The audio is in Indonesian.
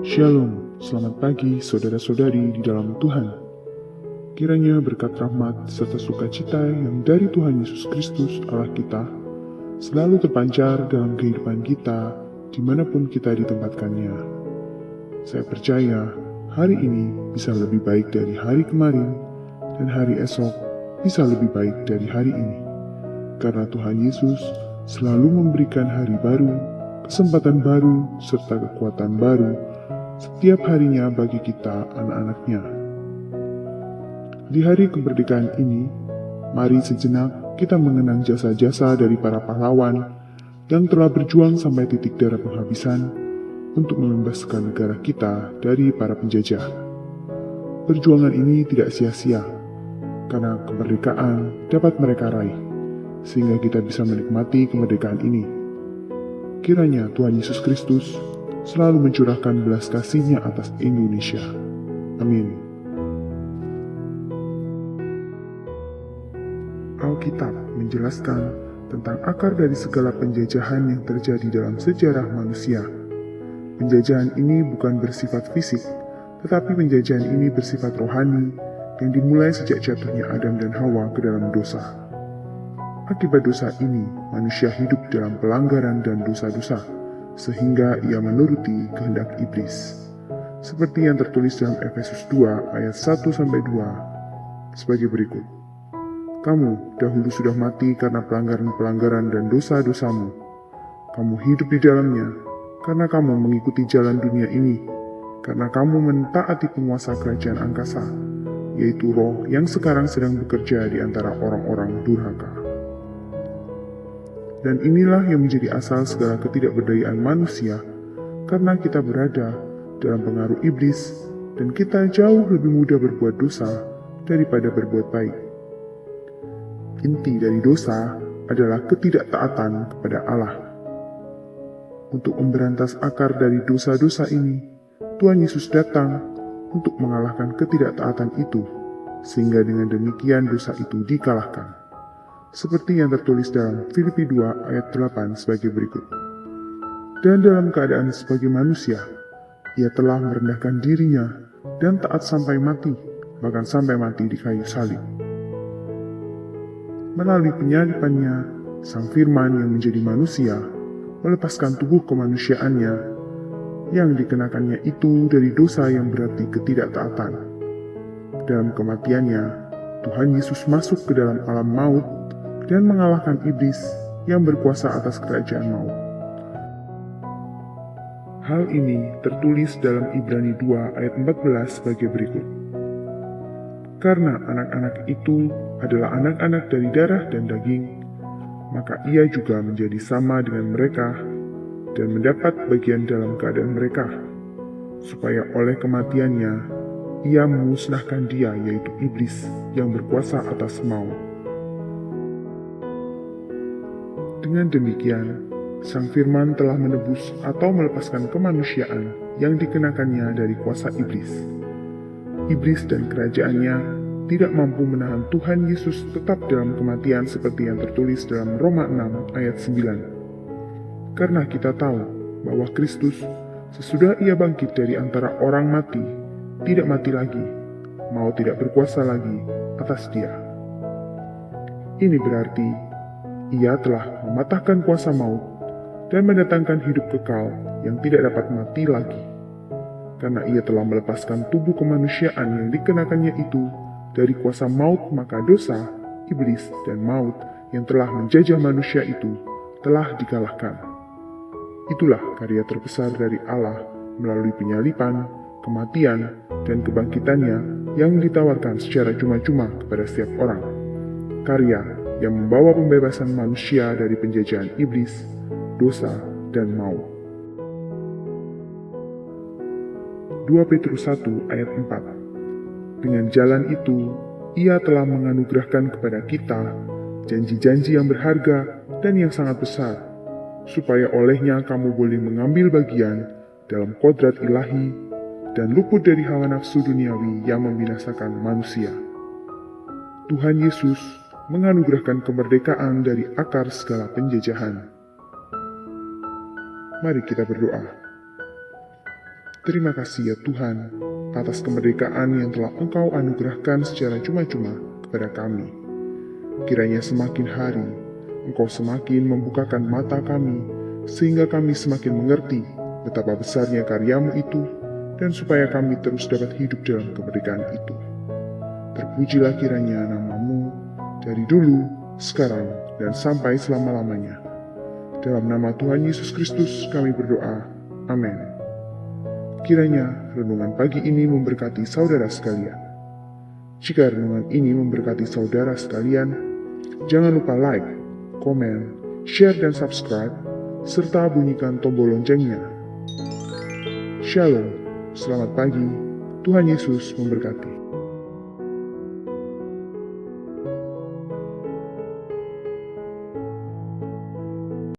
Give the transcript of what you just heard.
Shalom, selamat pagi saudara-saudari di dalam Tuhan. Kiranya berkat rahmat serta sukacita yang dari Tuhan Yesus Kristus Allah kita selalu terpancar dalam kehidupan kita dimanapun kita ditempatkannya. Saya percaya hari ini bisa lebih baik dari hari kemarin dan hari esok bisa lebih baik dari hari ini. Karena Tuhan Yesus selalu memberikan hari baru, kesempatan baru, serta kekuatan baru setiap harinya bagi kita anak-anaknya. Di hari kemerdekaan ini, mari sejenak kita mengenang jasa-jasa dari para pahlawan yang telah berjuang sampai titik darah penghabisan untuk membebaskan negara kita dari para penjajah. Perjuangan ini tidak sia-sia, karena kemerdekaan dapat mereka raih, sehingga kita bisa menikmati kemerdekaan ini. Kiranya Tuhan Yesus Kristus selalu mencurahkan belas kasih-Nya atas Indonesia. Amin. Alkitab menjelaskan tentang akar dari segala penjajahan yang terjadi dalam sejarah manusia. Penjajahan ini bukan bersifat fisik, tetapi penjajahan ini bersifat rohani yang dimulai sejak jatuhnya Adam dan Hawa ke dalam dosa. Akibat dosa ini, manusia hidup dalam pelanggaran dan dosa-dosa, sehingga ia menuruti kehendak iblis. Seperti yang tertulis dalam Efesus 2 ayat 1-2 sebagai berikut. Kamu dahulu sudah mati karena pelanggaran-pelanggaran dan dosa-dosamu. Kamu hidup di dalamnya karena kamu mengikuti jalan dunia ini, karena kamu mentaati penguasa kerajaan angkasa, yaitu roh yang sekarang sedang bekerja di antara orang-orang durhaka. Dan inilah yang menjadi asal segala ketidakberdayaan manusia, karena kita berada dalam pengaruh iblis, dan kita jauh lebih mudah berbuat dosa daripada berbuat baik. Inti dari dosa adalah ketidaktaatan kepada Allah. Untuk memberantas akar dari dosa-dosa ini, Tuhan Yesus datang untuk mengalahkan ketidaktaatan itu, sehingga dengan demikian dosa itu dikalahkan. Seperti yang tertulis dalam Filipi 2 ayat 8 sebagai berikut. Dan dalam keadaan sebagai manusia, ia telah merendahkan dirinya dan taat sampai mati, bahkan sampai mati di kayu salib. Melalui penyalipannya, Sang Firman yang menjadi manusia, melepaskan tubuh kemanusiaannya, yang dikenakannya itu dari dosa yang berarti ketidaktaatan. Dalam kematiannya, Tuhan Yesus masuk ke dalam alam maut, dan mengalahkan iblis yang berkuasa atas kerajaan maut. Hal ini tertulis dalam Ibrani 2 ayat 14 sebagai berikut. Karena anak-anak itu adalah anak-anak dari darah dan daging, maka ia juga menjadi sama dengan mereka dan mendapat bagian dalam keadaan mereka, supaya oleh kematiannya ia memusnahkan dia, yaitu iblis yang berkuasa atas maut. Dengan demikian, Sang Firman telah menebus atau melepaskan kemanusiaan yang dikenakannya dari kuasa iblis. Iblis dan kerajaannya tidak mampu menahan Tuhan Yesus tetap dalam kematian seperti yang tertulis dalam Roma 6 ayat 9. Karena kita tahu bahwa Kristus, sesudah ia bangkit dari antara orang mati, tidak mati lagi, mau tidak berkuasa lagi atas dia. Ini berarti ia telah mematahkan kuasa maut dan mendatangkan hidup kekal yang tidak dapat mati lagi. Karena ia telah melepaskan tubuh kemanusiaan yang dikenakannya itu dari kuasa maut, maka dosa, iblis, dan maut yang telah menjajah manusia itu telah dikalahkan. Itulah karya terbesar dari Allah melalui penyalipan, kematian, dan kebangkitannya yang ditawarkan secara cuma-cuma kepada setiap orang. Karya yang membawa pembebasan manusia dari penjajahan iblis, dosa, dan maut. 2 Petrus 1 ayat 4. Dengan jalan itu, ia telah menganugerahkan kepada kita janji-janji yang berharga dan yang sangat besar, supaya olehnya kamu boleh mengambil bagian dalam kodrat ilahi dan luput dari hawa nafsu duniawi yang membinasakan manusia. Tuhan Yesus menganugerahkan kemerdekaan dari akar segala penjajahan. Mari kita berdoa. Terima kasih ya Tuhan, atas kemerdekaan yang telah Engkau anugerahkan secara cuma-cuma kepada kami. Kiranya semakin hari, Engkau semakin membukakan mata kami, sehingga kami semakin mengerti betapa besarnya karya-Mu itu, dan supaya kami terus dapat hidup dalam kemerdekaan itu. Terpujilah kiranya nama-Mu, dari dulu, sekarang, dan sampai selama-lamanya. Dalam nama Tuhan Yesus Kristus kami berdoa. Amin. Kiranya renungan pagi ini memberkati saudara sekalian. Jika renungan ini memberkati saudara sekalian, jangan lupa like, komen, share dan subscribe, serta bunyikan tombol loncengnya. Shalom, selamat pagi, Tuhan Yesus memberkati.